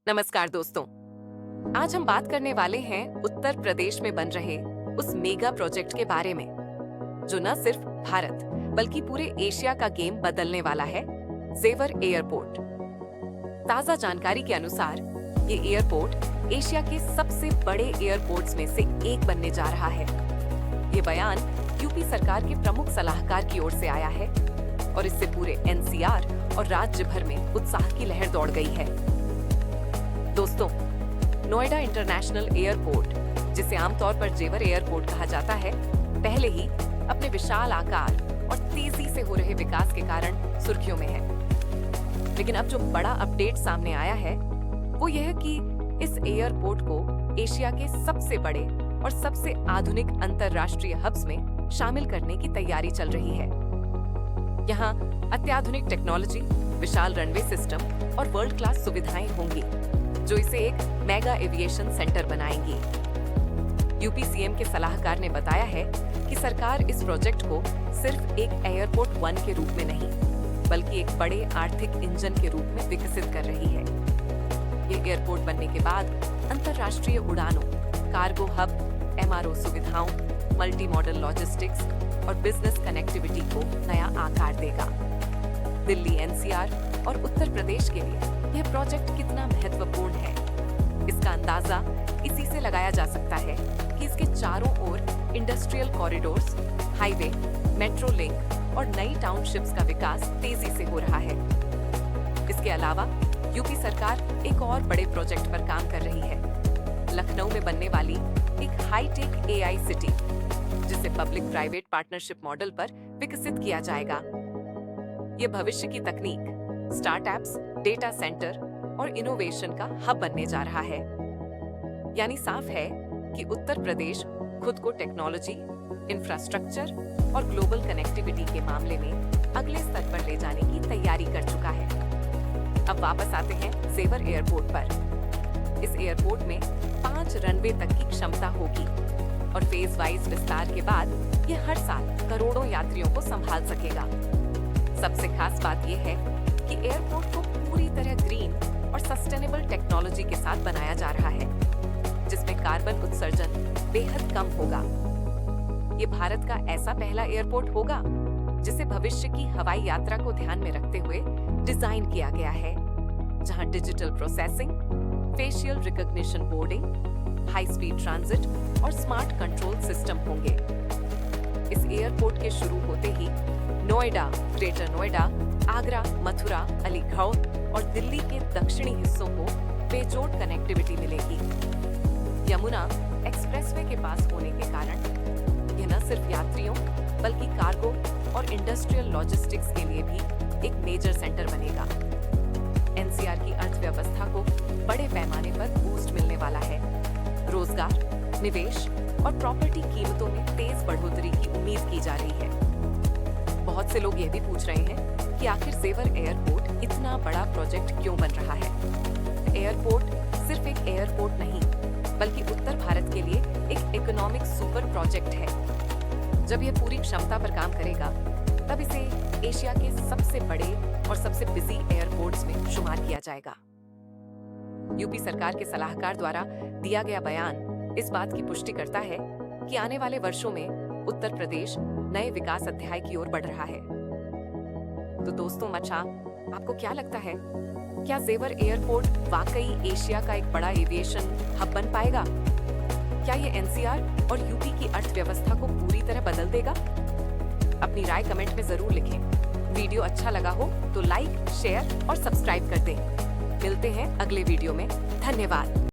नमस्कार दोस्तों, आज हम बात करने वाले हैं उत्तर प्रदेश में बन रहे उस मेगा प्रोजेक्ट के बारे में जो न सिर्फ भारत बल्कि पूरे एशिया का गेम बदलने वाला है, जेवर एयरपोर्ट। ताजा जानकारी के अनुसार ये एयरपोर्ट एशिया के सबसे बड़े एयरपोर्ट्स में से एक बनने जा रहा है। ये बयान यूपी सरकार के प्रमुख सलाहकार की ओर से आया है और इससे पूरे एनसीआर और राज्य भर में उत्साह की लहर दौड़ गई है। दोस्तों, नोएडा इंटरनेशनल एयरपोर्ट, जिसे आमतौर पर जेवर एयरपोर्ट कहा जाता है, पहले ही अपने विशाल आकार और तेजी से हो रहे विकास के कारण सुर्खियों में है। लेकिन अब जो बड़ा अपडेट सामने आया है वो यह कि इस एयरपोर्ट को एशिया के सबसे बड़े और सबसे आधुनिक अंतरराष्ट्रीय हब्स में शामिल करने की तैयारी चल रही है। यहाँ अत्याधुनिक टेक्नोलॉजी, विशाल रनवे सिस्टम और वर्ल्ड क्लास सुविधाएं होंगी जो इसे एक मेगा एविएशन सेंटर बनाएंगी। यूपी सीएम के सलाहकार ने बताया है कि सरकार इस प्रोजेक्ट को सिर्फ एक एयरपोर्ट 1 के रूप में नहीं, बल्कि एक बड़े आर्थिक इंजन के रूप में विकसित कर रही है। ये एयरपोर्ट बनने के बाद अंतरराष्ट्रीय उड़ानों, कार्गो हब, एमआरओ सुविधाओं, मल्टी मॉडल लॉजिस्टिक्स और बिजनेस कनेक्टिविटी को नया आकार देगा। दिल्ली, एनसीआर और उत्तर प्रदेश के लिए यह प्रोजेक्ट कितना महत्वपूर्ण है, इसका अंदाजा इसी से लगाया जा सकता है कि इसके चारों ओर industrial corridors, highway, metro link और नई टाउनशिप्स का विकास तेजी से हो रहा है। इसके अलावा यूपी सरकार एक और बड़े प्रोजेक्ट पर काम कर रही है, लखनऊ में बनने वाली एक हाईटेक एआई सिटी, जिसे पब्लिक प्राइवेट पार्टनरशिप मॉडल पर विकसित किया जाएगा। ये भविष्य की तकनीक, स्टार्टअप्स, डेटा सेंटर और इनोवेशन का हब बनने जा रहा है। यानी साफ है कि उत्तर प्रदेश खुद को टेक्नोलॉजी, इंफ्रास्ट्रक्चर और ग्लोबल कनेक्टिविटी के मामले में अगले स्तर पर ले जाने की तैयारी कर चुका है। अब वापस आते हैं जेवर एयरपोर्ट पर। इस एयरपोर्ट में 5 रनवे तक की क्षमता होगी और फेज वाइज विस्तार के बाद यह हर साल करोड़ों यात्रियों को संभाल सकेगा। सबसे खास बात यह है कि एयरपोर्ट को पूरी तरह ग्रीन और सस्टेनेबल टेक्नोलॉजी के साथ बनाया जा रहा है, जिसमें कार्बन उत्सर्जन बेहद कम होगा। ये भारत का ऐसा पहला एयरपोर्ट होगा जिसे भविष्य की हवाई यात्रा को ध्यान में रखते हुए डिजाइन किया गया है, जहां digital processing, facial recognition boarding, high speed transit और स्मार्ट कंट्रोल सिस्टम होंगे। इस एयरपोर्ट के शुरू होते ही नोएडा, ग्रेटर नोएडा, आगरा, मथुरा, अलीगढ़ और दिल्ली के दक्षिणी हिस्सों को बेजोड़ कनेक्टिविटी मिलेगी। यमुना एक्सप्रेसवे के पास होने के कारण यह न सिर्फ यात्रियों बल्कि कार्गो और इंडस्ट्रियल लॉजिस्टिक्स के लिए भी एक मेजर सेंटर बनेगा। एनसीआर की अर्थव्यवस्था को बड़े पैमाने पर बूस्ट मिलने वाला है। रोजगार, निवेश और प्रॉपर्टी कीमतों में तेज बढ़ोतरी की उम्मीद की जा रही है। बहुत से लोग यह भी पूछ रहे हैं कि आखिर जेवर एयरपोर्ट इतना बड़ा प्रोजेक्ट क्यों बन रहा है। एयरपोर्ट सिर्फ एक एयरपोर्ट नहीं, बल्कि उत्तर भारत के लिए एक इकोनॉमिक सुपर प्रोजेक्ट है। जब यह पूरी क्षमता पर काम करेगा, तब इसे एशिया के सबसे बड़े और सबसे बिजी एयरपोर्ट्स में शुमार किया जाएगा। यूपी सरकार के सलाहकार द्वारा दिया गया बयान इस बात की पुष्टि करता है कि आने वाले वर्षों में उत्तर प्रदेश नए विकास अध्याय की ओर बढ़ रहा है। तो दोस्तों, आपको क्या लगता है, क्या जेवर एयरपोर्ट वाकई एशिया का एक बड़ा एविएशन हब बन पाएगा? क्या ये एनसीआर और यूपी की अर्थव्यवस्था को पूरी तरह बदल देगा? अपनी राय कमेंट में जरूर लिखें। वीडियो अच्छा लगा हो तो लाइक, शेयर और सब्सक्राइब कर दें। मिलते हैं अगले वीडियो में। धन्यवाद।